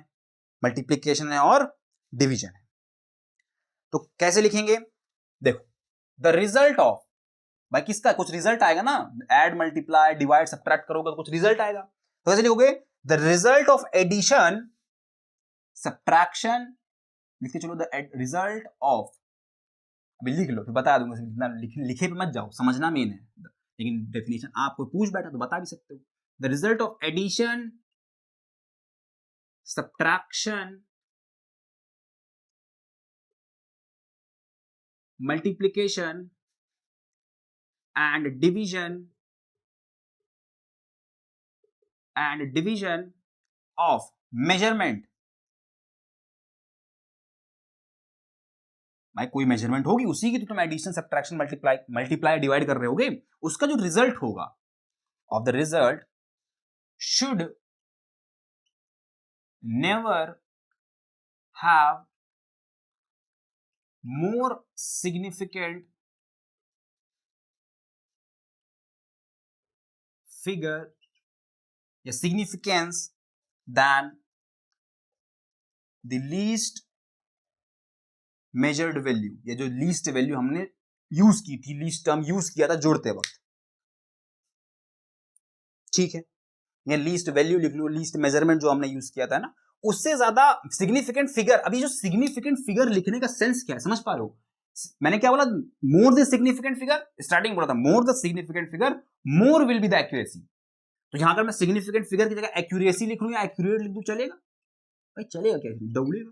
मल्टीप्लिकेशन है और डिवीजन है। तो कैसे लिखेंगे, देखो द रिजल्ट ऑफ, भाई किसका कुछ रिजल्ट आएगा ना, ऐड मल्टीप्लाई डिवाइड सब्ट्रैक्ट करोगे तो कुछ रिजल्ट आएगा। तो कैसे लिखोगे, the result of addition subtraction, लिख के चलो द रिजल्ट ऑफ, अभी लिख लो फिर बता दूंगा, जितना लिखे पे मत जाओ, समझना मेन है, लेकिन डेफिनेशन आपको पूछ बैठा तो बता भी सकते हो। The result of addition subtraction multiplication and division of measurement। भाई कोई मेजरमेंट होगी उसी की तो तुम एडिशन सब्ट्रैक्शन मल्टीप्लाई डिवाइड कर रहे होगे, उसका जो रिजल्ट होगा, of the result should never have more significant figure या significance than the least measured value. ये जो लीस्ट वैल्यू हमने यूज की थी, लीस्ट टर्म यूज किया था जोड़ते वक्त, ठीक है, ये लीस्ट वैल्यू लिख लो, लीस्ट मेजरमेंट जो हमने यूज किया था ना, उससे ज्यादा सिग्निफिकेंट फिगर। अभी जो सिग्निफिकेंट फिगर लिखने का सेंस क्या है, समझ पा रहे हो? मैंने क्या बोला, more the significant figure, starting बोला था more the significant figure more will be the accuracy. तो यहां अगर मैं सिग्निफिकेंट फिगर की जगह एक्यूरेसी लिख लूं या एक्यूरेट लिख दूं, चलेगा? भाई चलेगा, क्या दौड़ेगा।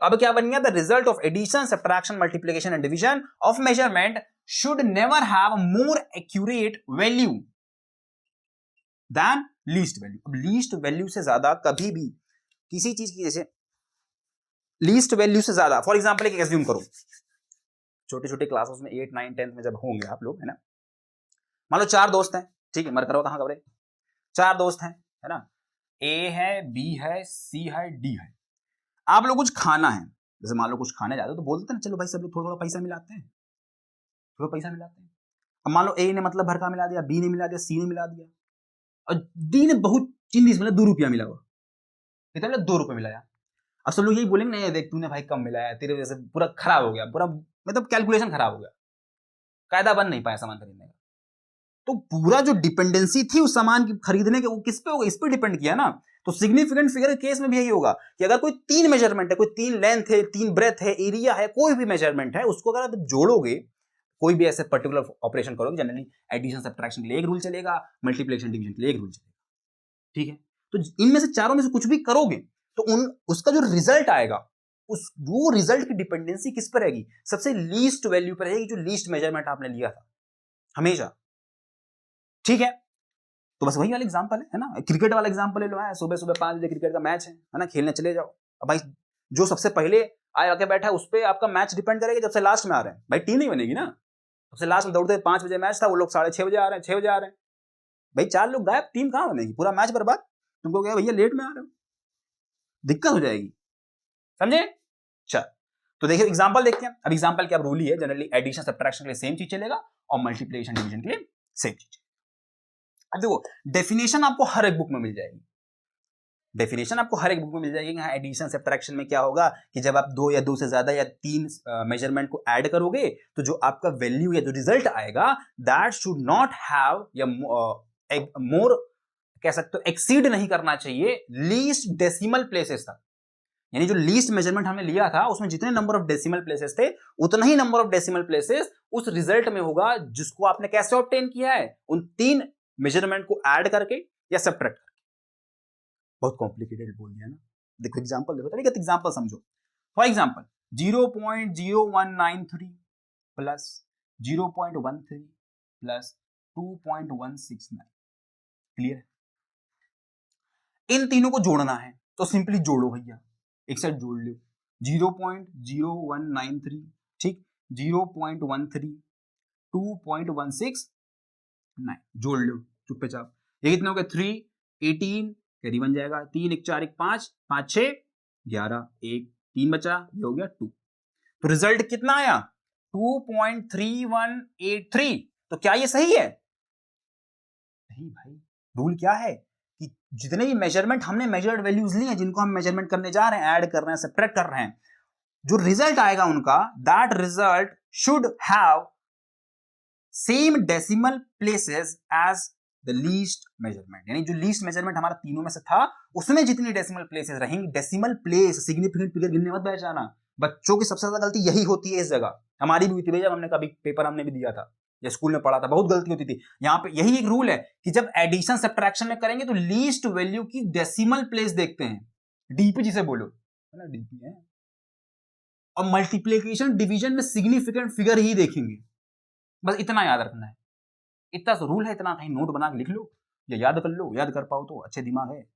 तो अब क्या बन गया, the result of addition subtraction multiplication and division of measurement should never have more accurate value than least value. अब लीस्ट वैल्यू से ज्यादा कभी भी किसी चीज की, जैसे लीस्ट वैल्यू से ज्यादा, फॉर एग्जांपल एक एज्यूम करो, छोटे छोटे क्लासेस में 8, 9, 10 में जब होंगे आप लोग, है ना, मान लो 4 दोस्त हैं, ठीक है, मर करो कहां खबरें, 4 दोस्त हैं, है ना, ए है, बी है, सी है, डी है। आप लोग कुछ खाना है, जैसे मान लो कुछ खाने जाते हो तो बोलते हैं ना, चलो भाई सब लोग थोड़ा थोड़ा पैसा मिलाते हैं, थोड़ा पैसा मिलाते हैं। अब मान लो ए ने मतलब भर का मिला दिया, बी ने मिला दिया, सी ने मिला दिया, और डी ने बहुत चीज मतलब 2 रुपया मिला हुआ, कितना मिला, 2 रुपये मिलाया। अब सब लोग यही बोलेंगे नहीं देख तूने भाई कम मिलाया, तेरे वजह से पूरा खराब हो गया, पूरा मतलब कैलकुलेशन खराब हो गया, कायदा बन नहीं पाया सामान खरीदने का। तो पूरा जो डिपेंडेंसी थी उस सामान की खरीदने के, वो किस पे होगा, इस पे डिपेंड किया ना। तो सिग्निफिकेंट फिगर के केस में भी यही होगा कि अगर कोई 3 मेजरमेंट है, कोई 3 लेंथ है, 3 ब्रेथ है, एरिया है, कोई भी मेजरमेंट है, उसको अगर आप जोड़ोगे, कोई भी ऐसे पर्टिकुलर ऑपरेशन करोगे, जनरली एडिशन सब्ट्रैक्शन के लिए एक रूल चलेगा, मल्टीप्लिकेशन डिवीजन के लिए एक रूल चलेगा, ठीक है। तो इनमें से चारों में से कुछ भी करोगे तो उसका जो रिजल्ट आएगा उस वो रिजल्ट की डिपेंडेंसी किस पर रहेगी, सबसे लीस्ट वैल्यू पर रहेगी, जो लीस्ट मेजरमेंट आपने लिया था हमेशा। ठीक है, तो बस वही वाला एग्जांपल है ना, क्रिकेट वाला एग्जांपल ले लो, है सुबह सुबह 5 बजे क्रिकेट का मैच है ना, खेलने चले जाओ। अब भाई जो सबसे पहले आके बैठा है उस पर आपका मैच डिपेंड करेगा, जब से लास्ट में आ रहे हैं भाई टीम नहीं बनेगी ना। सबसे लास्ट में दौड़ते 5 बजे मैच था, वो लोग 6:30 बजे आ रहे हैं, 6 बजे आ रहे हैं, भाई 4 लोग गायब, टीम कहां बनेगी, पूरा मैच बर्बाद। तुमको क्या भैया लेट में आ रहे हो, दिक्कत हो जाएगी, समझे। चल तो देखिए एग्जांपल देखते हैं। अब एग्जांपल क्या रूल ही है, जनरली एडिशन सब्ट्रैक्शन के लिए सेम चीज चलेगा और मल्टीप्लिकेशन डिवीजन के लिए सेम चीज। अब देखो डेफिनेशन आपको हर एक बुक में मिल जाएगी, डेफिनेशन आपको हर एक बुक में मिल जाएगी। हाँ, एडिशन सब्ट्रैक्शन में क्या होगा कि जब आप 2 या 2 से ज्यादा या 3 मेजरमेंट को ऐड करोगे तो जो आपका वैल्यू या जो रिजल्ट आएगा दैट शुड नॉट हैव या मोर कह सकते हो एक्सीड नहीं करना चाहिए लीस्ट डेसिमल प्लेसेस तक। यानी जो लीस्ट मेजरमेंट हमने लिया था उसमें जितने नंबर ऑफ डेसिमल प्लेसेस थे उतना ही नंबर ऑफ डेसिमल प्लेसेस उस रिजल्ट में होगा जिसको आपने कैसे ऑब्टेन किया है, उन 3 मेजरमेंट को ऐड करके या सब्ट्रैक्ट करके। बहुत कॉम्प्लिकेटेड बोल दिया ना। देखो एग्जांपल देखो, तरीके एग्जांपल समझो। For example 0.0193 plus 0.13 plus 2.169, clear. इन तीनों को जोड़ना है तो सिंपली जोड़ो भैया, एक साइड जोड़ लो 0.0193, ठीक, 0.13, 2.169 जोड़ लो चुप्पे चाप। ये कितना हो गया 3, 18 कैरी बन जाएगा, 3 1 4 1 5 5 6 11 1 3 बचा, ये हो गया 2। तो रिजल्ट कितना आया 2.3183। तो क्या ये सही है? नहीं भाई, रूल क्या है कि जितने भी मेजरमेंट हमने मेजर्ड वैल्यूज ली हैं, जिनको हम मेजरमेंट करने जा रहे हैं, ऐड कर रहे हैं, सब्ट्रैक्ट कर रहे हैं, जो रिजल्ट आएगा उनका that result should have same decimal places as the least measurement. यानी जो लीस्ट मेजरमेंट हमारा तीनों में से था उसमें जितनी डेसिमल प्लेसेस रहेंगी, डेसिमल प्लेस सिग्निफिकेंट फिगर गिनने मत बैठ जाना। बच्चों की सबसे ज्यादा गलती यही होती है इस जगह, हमारी भी हुई थी जब हमने कभी पेपर हमने भी दिया था या स्कूल में पढ़ा था, बहुत गलती होती थी। यहाँ पे यही एक रूल है कि जब एडिशन सब्ट्रैक्शन में करेंगे तो लीस्ट वैल्यू की डेसिमल प्लेस देखते हैं, डीपी जिसे बोलो है ना, डीपी है। और मल्टीप्लिकेशन डिवीजन में सिग्निफिकेंट फिगर ही देखेंगे, बस इतना याद रखना है। इतना तो रूल है, इतना कहीं नोट बना के लिख लो या याद कर लो, याद कर पाओ तो अच्छे दिमाग है,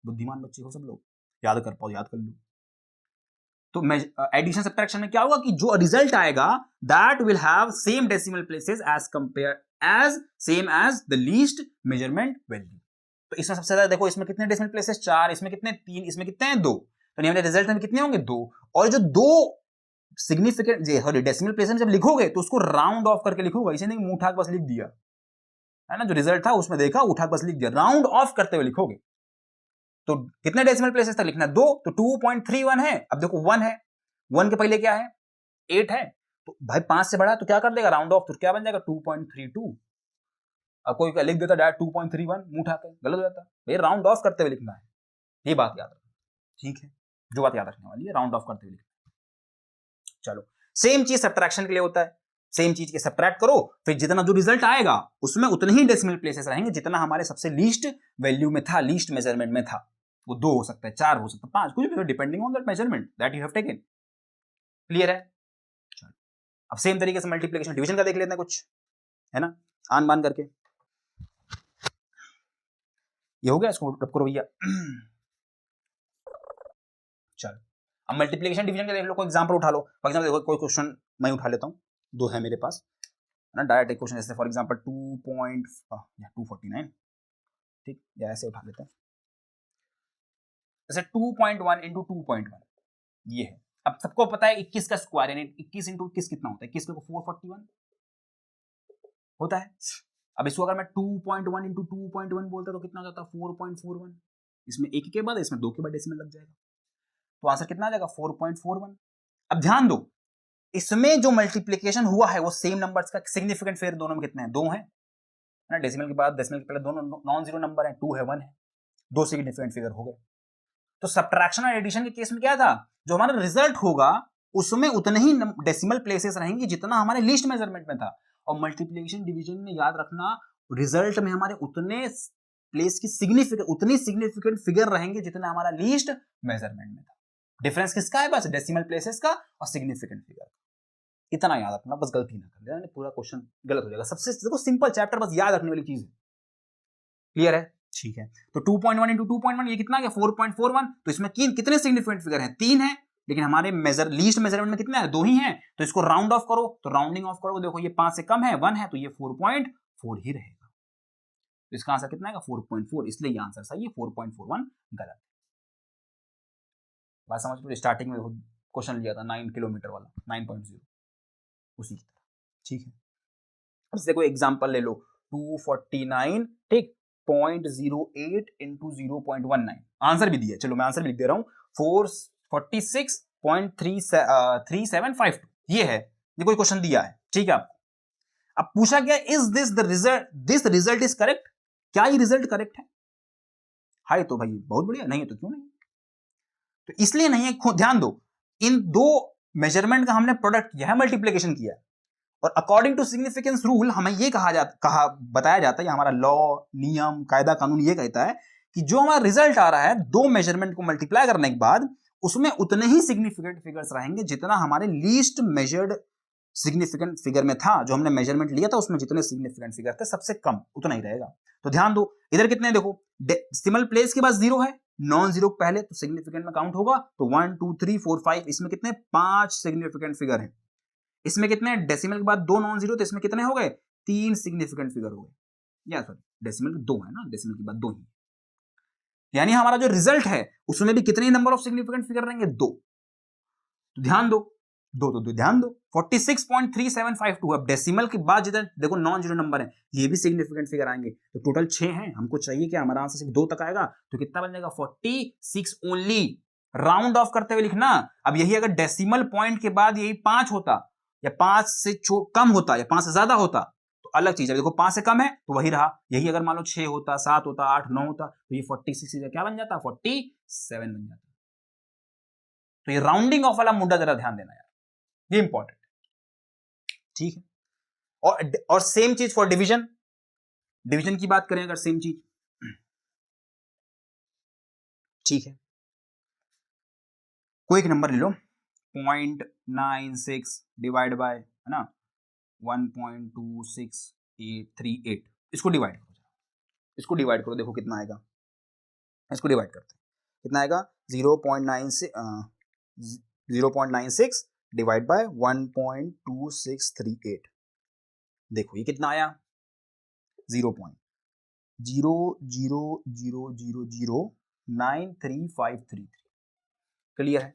बुद्धिमान बच्चे हो सब लोग, याद कर पाओ याद कर लो। तो एडिशन सब्ट्रैक्शन में क्या होगा कि जो रिजल्ट आएगा that will have same decimal places as compare as same as the least measurement value. तो इसमें सबसे ज्यादा देखो, इसमें कितने डेसिमल प्लेसेस 4, इसमें कितने 3, इसमें कितने हैं 2, तो हमारे रिजल्ट में कितने होंगे 2। और जो 2 सिग्निफिकेंट सॉरी डेसिमल प्लेस में जब लिखोगे तो उसको राउंड ऑफ करके लिखोगे, इसे नहीं मुंह उठा के बस लिख दिया है ना, जो रिजल्ट था उसमें देखा उठा के बस लिख दिया, राउंड ऑफ करते हुए लिखोगे। तो कितने डेसिमल प्लेसेस तक लिखना है 2, तो 2.31 है। अब देखो 1 है, 1 के पहले क्या है 8 है, तो भाई 5 से बड़ा तो क्या कर देगा राउंड ऑफ, तो क्या बन जाएगा 2.32। अब कोई लिख देता डायरेक्ट 2.31 मुंह उठा के, गलत हो जाता। भाई राउंड ऑफ करते हुए लिखना है, ये बात याद रखना, ठीक है, जो बात याद रखने वाली है राउंड ऑफ करते हुए लिखना। चलो सेम चीज सब्ट्रैक्शन के लिए होता है, सेम चीज के सब्ट्रैक्ट करो, फिर जितना जो रिजल्ट आएगा उसमें उतने ही डेसिमल प्लेसेस रहेंगे जितना हमारे सबसे लीस्ट वैल्यू में था, लीस्ट मेजरमेंट में था। वो 2 हो सकता है, 4 हो सकता है, 5, कुछ भी, depending on that measurement that you have taken. Clear है? चलो अब सेम तरीके से मल्टीप्लिकेशन डिवीजन का देख लेते हैं कुछ, है ना, आन बान करके। ये हो गया, इसको रब करो भैया। चलो अब मल्टीप्लिकेशन डिवीजन का देख लो, कोई एग्जांपल उठा लो। फॉर एग्जांपल देखो कोई क्वेश्चन मैं उठा लेता हूं, 2 है मेरे पास, है ना, डायरेक्ट एक क्वेश्चन जैसे फॉर एग्जांपल 249, ठीक, या ऐसे उठा लेते हैं जैसे 2.1 इंटू 2.1 ये है। अब सबको पता है 21 का स्क्वायर यानी 21 इंटू 21 कितना होता है, 21 को 441 होता है। अब इसको अगर मैं 2.1 इंटू 2.1 बोलता तो कितना हो जाता, 4.41। इसमें 1 के बाद इसमें 2 के बाद डेसिमल लग जाएगा, तो आंसर कितना आ जाएगा 4.41। अब ध्यान दो, इसमें जो मल्टीप्लिकेशन हुआ है वो सेम नंबर्स का सिग्निफिकेंट फिगर दोनों में कितने हैं, 2 है ना, डेसिमल के बाद डेसिमल के पहले दोनों नॉन जीरो नंबर है, 2 है 1 है, 2 सिग्निफिकेंट फिगर हो गए। तो सब्ट्रैक्शन और एडिशन के केस में क्या था, जो हमारा रिजल्ट होगा उसमें उतने ही डेसिमल प्लेसेस रहेंगी जितना हमारे लिस्ट मेजरमेंट में था। और मल्टीप्लिकेशन डिवीजन में याद रखना रिजल्ट में हमारे उतने प्लेस की सिग्निफिकेंट उतनी सिग्निफिकेंट फिगर रहेंगे जितना हमारा लिस्ट मेजरमेंट में था। डिफरेंस किसका है? बस डेसिमल प्लेसेस का और सिग्निफिकेंट फिगर। इतना याद रखना, बस गलती ना कर लेना, पूरा क्वेश्चन गलत हो जाएगा। सबसे देखो सिंपल चैप्टर, बस याद रखने वाली चीज है। क्लियर है? ठीक है। तो 2.1 इंटू 2.1 ये कितना गया? 4.41। तो इसमें कितने सिग्निफिकेंट फिगर हैं? 3 है, लेकिन हमारे लीस्ट मेजरमेंट में कितना है? 2 ही है। तो इसको राउंड ऑफ करो, तो राउंडिंग ऑफ करो, देखो ये 5 से कम है, 1 है, तो ये 4.4 ही रहेगा। तो इसका आंसर कितना है? 4.4, इसलिए ये आंसर सही है, 4.41 गलत। बात समझ लो, स्टार्टिंग में क्वेश्चन लिया था 9 किलोमीटर वाला, 9.0, उसी की तरह। ठीक है, अब देखो एग्जांपल ले लो, 249, ठीक, 0.08 इंटू 0.19, आंसर भी दिया, चलो मैं आंसर भी लिख दे रहा हूं, 446.3752, ये है, ये कोई क्वेश्चन दिया है, ठीक है। आपको अब पूछा गया is this the result, this result is correct, क्या ये रिजल्ट करेक्ट है? हाय तो भाई बहुत बढ़िया, नहीं है तो क्यों नहीं? तो इसलिए नहीं है, ध्यान दो, इन दो मेजरमेंट का हमने प्रोडक्ट किया है, मल्टीप्लीकेशन किया है, और अकॉर्डिंग टू सिग्निफिकेंस रूल हमें यह बताया जाता है, हमारा लॉ, नियम, कायदा, कानून ये कहता है कि जो हमारा रिजल्ट आ रहा है दो मेजरमेंट को मल्टीप्लाई करने के बाद, उसमें उतने ही सिग्निफिकेंट फिगर्स रहेंगे जितना हमारे लीस्ट मेजर्ड सिग्निफिकेंट फिगर में था। जो हमने मेजरमेंट लिया था उसमें जितने सिग्निफिकेंट फिगर थे सबसे कम उतना ही रहेगा। तो ध्यान दो, इधर कितने देखो, डेसिमल प्लेस के बाद 0 है, नॉन जीरो पहले, तो सिग्निफिकेंट में काउंट होगा, तो 1 2 3 4 5, इसमें कितने 5 सिग्निफिकेंट फिगर हैं। इसमें कितने, डेसिमल के बाद 2 नॉन जीरो, तो इसमें कितने हो गए, 3 सिग्निफिकेंट फिगर हो गए, या सॉरी डेसिमल 2 है ना, डेसिमल के बाद 2 ही, यानी हमारा जो रिजल्ट है उसमें भी कितने नंबर ऑफ सिग्निफिकेंट फिगर रहेंगे, 2। तो ध्यान दो, तो ध्यान दो 46.3752। अब डेसिमल के बाद जिधर देखो नॉन जीरो नंबर है, ये भी सिग्निफिकेंट फिगर आएंगे, तो टोटल 6 हैं, हमको चाहिए कि हमारा आंसर सिर्फ 2 तक आएगा, तो कितना बन जाएगा, 46 ओनली। राउंड ऑफ करते हुए लिखना। अब यही अगर डेसिमल पॉइंट के बाद यही 5 होता, या 5 से कम होता, या 5 से ज्यादा होता, तो अलग चीज है। देखो 5 से कम है तो वही रहा, यही अगर मान लो 6 होता, 7 होता, 8 9 होता, तो ये 46 क्या बन जाता, 47 बन जाता। तो ये राउंडिंग ऑफ वाला मुद्दा जरा ध्यान देना यार, ये इंपॉर्टेंट है, ठीक है। और सेम चीज फॉर डिवीजन, डिवीजन की बात करें अगर, सेम चीज, ठीक है, कोई एक नंबर ले लो, 0.96 डिवाइड बाय, है ना, 1.26838, इसको डिवाइड करो, इसको डिवाइड करो, देखो कितना आएगा, इसको डिवाइड करते हैं, कितना आएगा, 0.96 डिवाइड बाय 1.2638, देखो ये कितना आया, 0.000009353। क्लियर है?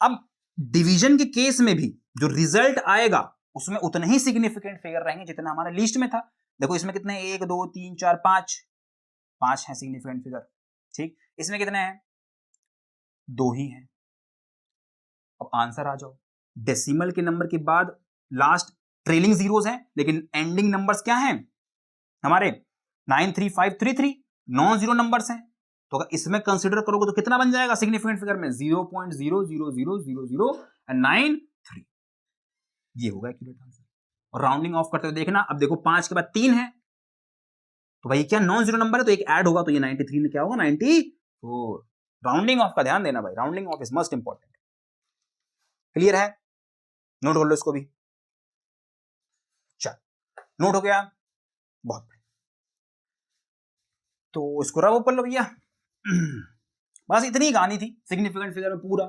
अब डिवीजन के केस में भी जो रिजल्ट आएगा उसमें उतने ही सिग्निफिकेंट फिगर रहेंगे जितना हमारा लिस्ट में था। देखो इसमें कितने, 1 2 3 4 5 है सिग्निफिकेंट फिगर, ठीक। इसमें कितने हैं, 2 ही हैं। अब आंसर आ जाओ, डेसिमल के नंबर के बाद लास्ट ट्रेलिंग जीरोस हैं, लेकिन एंडिंग नंबर्स क्या हैं हमारे, 93533, नॉन जीरो नंबर्स हैं। तो अगर इसमें कंसीडर करोगे तो कितना बन जाएगा सिग्निफिकेंट फिगर में, 0.0000093, ये होगा एक्यूरेट आंसर। और राउंडिंग ऑफ करते हुए देखना, अब देखो 5 के बाद 3 है, तो भाई क्या नॉन जीरो नंबर है, तो एक ऐड होगा, तो ये 93 में क्या होगा, 94। राउंडिंग ऑफ का ध्यान देना भाई, rounding off is most important. Clear है? नोट कर लो इसको भी, चल नोट हो गया, बहुत बढ़िया। तो इसको रब ऊपर लो भैया। बस इतनी कहानी थी सिग्निफिकेंट फिगर में, पूरा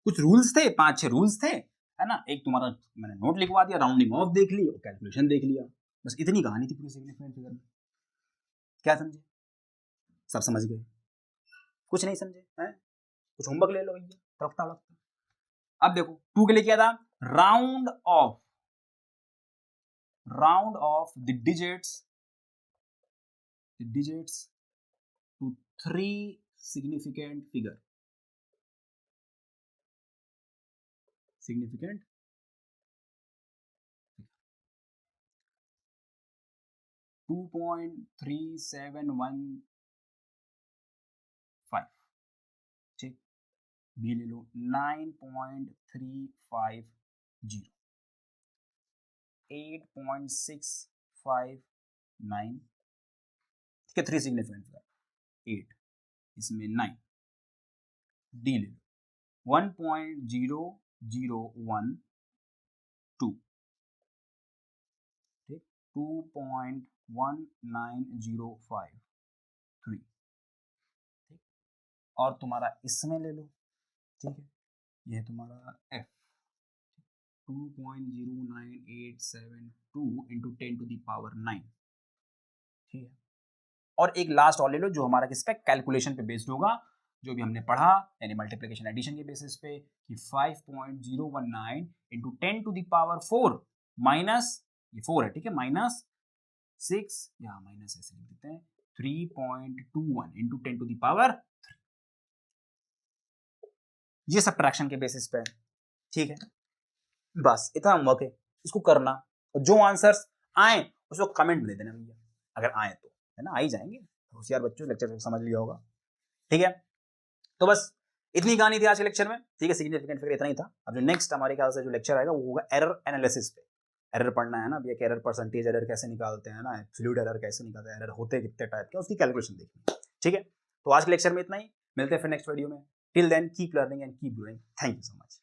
कुछ रूल्स थे, 5-6 रूल्स थे, है ना, एक तुम्हारा मैंने नोट लिखवा दिया, राउंडिंग ऑफ देख ली और कैलकुलेशन देख लिया, बस इतनी कहानी थी पूरी सिग्निफिकेंट फिगर में। क्या समझे? सब समझ गए? कुछ नहीं समझे हैं? कुछ होमवर्क ले लो भैया, तड़कता लगता। अब देखो 2 के लिए क्या था, round off the digits to 3 significant figure, 2.3715, ठीक। बी ले लो 9.350, 8.659, ठीक है, 3 सिग्निफिकेंट फिगर, 8, इसमें 9, डी ले लो 1.0012 ठीक 2.19053 ठीक और तुम्हारा इसमें ले लो ठीक है ये तुम्हारा f 2.09872 into 10 to the power 9 ठीक है और एक लास्ट और ले लो जो हमारा किस पे कैलकुलेशन पे बेस्ड होगा जो भी हमने पढ़ा यानी मल्टीप्लिकेशन एडिशन के बेसिस पे कि 5.019 into 10 to the power 4 minus ये 4 है ठीक है माइनस 6 या माइनस ऐसे लिख देते हैं 3.21 इंटू 10 टू द पावर 3 ये सब्ट्रैक्शन के बेसिस पे ठीक है बस इतना होमवर्क है इसको करना और जो आंसर्स आए उसको कमेंट में दे देना भैया अगर आए तो है ना आ ही जाएंगे होशियार बच्चों लेक्चर समझ लिया होगा ठीक है तो बस इतनी कहानी थी आज के लेक्चर में ठीक है सिग्निफिकेंट फिगर इतना ही था अब जो नेक्स्ट हमारे ख्याल से जो लेक्चर आएगा वो होगा एरर एनालिसिस पे एरर पढ़ना है ना भैया एरर परसेंटेज एरर कैसे निकालते हैं ना एब्सोल्यूट एरर कैसे निकालते हैं एरर होते कितने टाइप के उसकी कैलकुलेशन देखनी ठीक है तो आज के लेक्चर में इतना ही मिलते हैं फिर नेक्स्ट वीडियो में till then keep learning and keep growing thank you so much